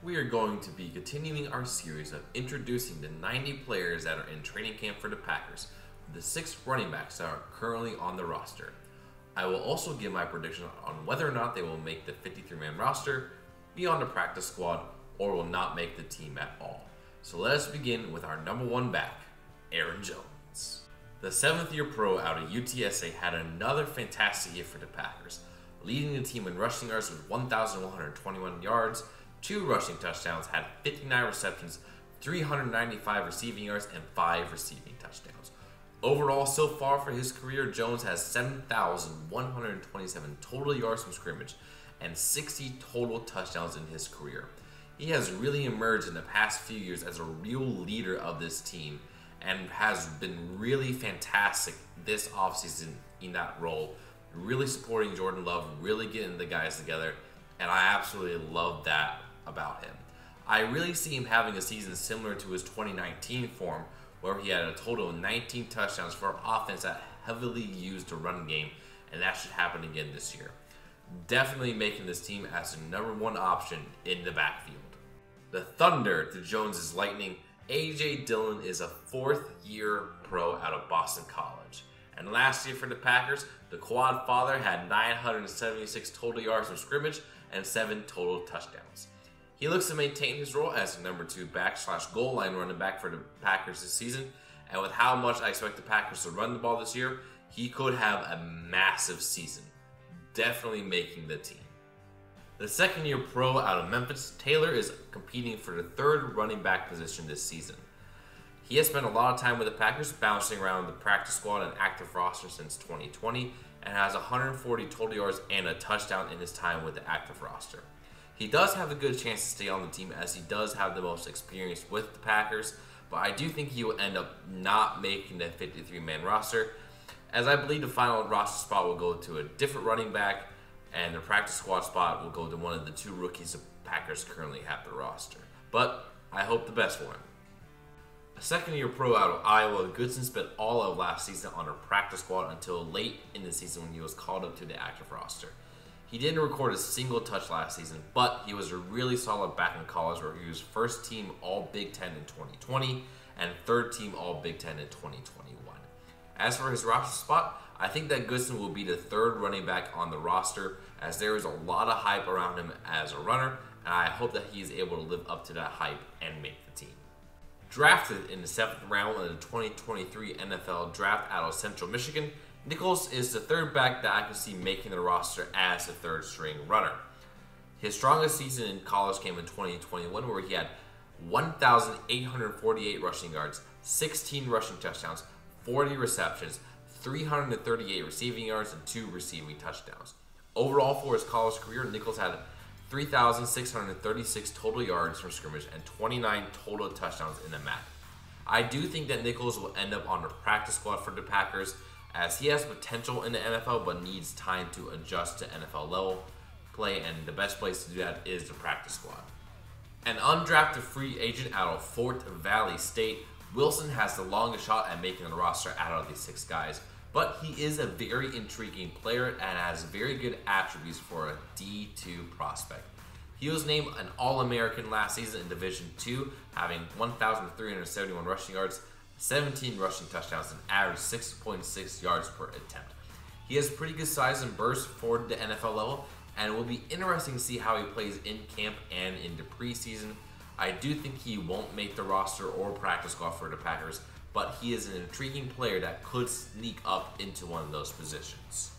We are going to be continuing our series of introducing the 90 players that are in training camp for the Packers, the 6 running backs that are currently on the roster. I will also give my prediction on whether or not they will make the 53-man roster, be on the practice squad, or will not make the team at all. So let us begin with our number 1 back, Aaron Jones. The 7th-year pro out of UTSA had another fantastic year for the Packers, leading the team in rushing yards with 1,121 yards, 2 rushing touchdowns, had 59 receptions, 395 receiving yards, and 5 receiving touchdowns. Overall, so far for his career, Jones has 7,127 total yards from scrimmage and 60 total touchdowns in his career. He has really emerged in the past few years as a real leader of this team and has been really fantastic this offseason in that role, really supporting Jordan Love, really getting the guys together, and I absolutely love that about him. I really see him having a season similar to his 2019 form, where he had a total of 19 touchdowns for an offense that heavily used the run game, and that should happen again this year. Definitely making this team as the number 1 option in the backfield. The Thunder to Jones's Lightning, A.J. Dillon is a 4th-year pro out of Boston College. And last year for the Packers, the quad father had 976 total yards from scrimmage and 7 total touchdowns. He looks to maintain his role as the number 2 back / goal line running back for the Packers this season, and with how much I expect the Packers to run the ball this year, he could have a massive season, definitely making the team. The 2nd-year pro out of Memphis, Taylor is competing for the 3rd running back position this season. He has spent a lot of time with the Packers, bouncing around the practice squad and active roster since 2020, and has 140 total yards and a touchdown in his time with the active roster. He does have a good chance to stay on the team as he does have the most experience with the Packers, but I do think he will end up not making the 53-man roster, as I believe the final roster spot will go to a different running back, and the practice squad spot will go to one of the 2 rookies the Packers currently have the roster. But I hope the best for him. A 2nd-year pro out of Iowa, Goodson spent all of last season on a practice squad until late in the season when he was called up to the active roster. He didn't record a single touch last season, but he was a really solid back in college where he was 1st team All Big Ten in 2020 and 3rd team All Big Ten in 2021. As for his roster spot, I think that Goodson will be the 3rd running back on the roster, as there is a lot of hype around him as a runner, and I hope that he is able to live up to that hype and make the team. Drafted in the 7th round of the 2023 NFL Draft out of Central Michigan, Nichols is the 3rd back that I can see making the roster as a 3rd string runner. His strongest season in college came in 2021, where he had 1,848 rushing yards, 16 rushing touchdowns, 40 receptions, 338 receiving yards, and 2 receiving touchdowns. Overall for his college career, Nichols had 3,636 total yards from scrimmage and 29 total touchdowns in the MAC. I do think that Nichols will end up on the practice squad for the Packers, as he has potential in the NFL but needs time to adjust to NFL level play, and the best place to do that is the practice squad. An undrafted free agent out of Fort Valley State, Wilson has the longest shot at making the roster out of these 6 guys, but he is a very intriguing player and has very good attributes for a D2 prospect. He was named an All-American last season in Division II, having 1,371 rushing yards, 17 rushing touchdowns, and averaged 6.6 yards per attempt. He has pretty good size and burst for the NFL level, and it will be interesting to see how he plays in camp and in the preseason. I do think he won't make the roster or practice squad for the Packers, but he is an intriguing player that could sneak up into one of those positions.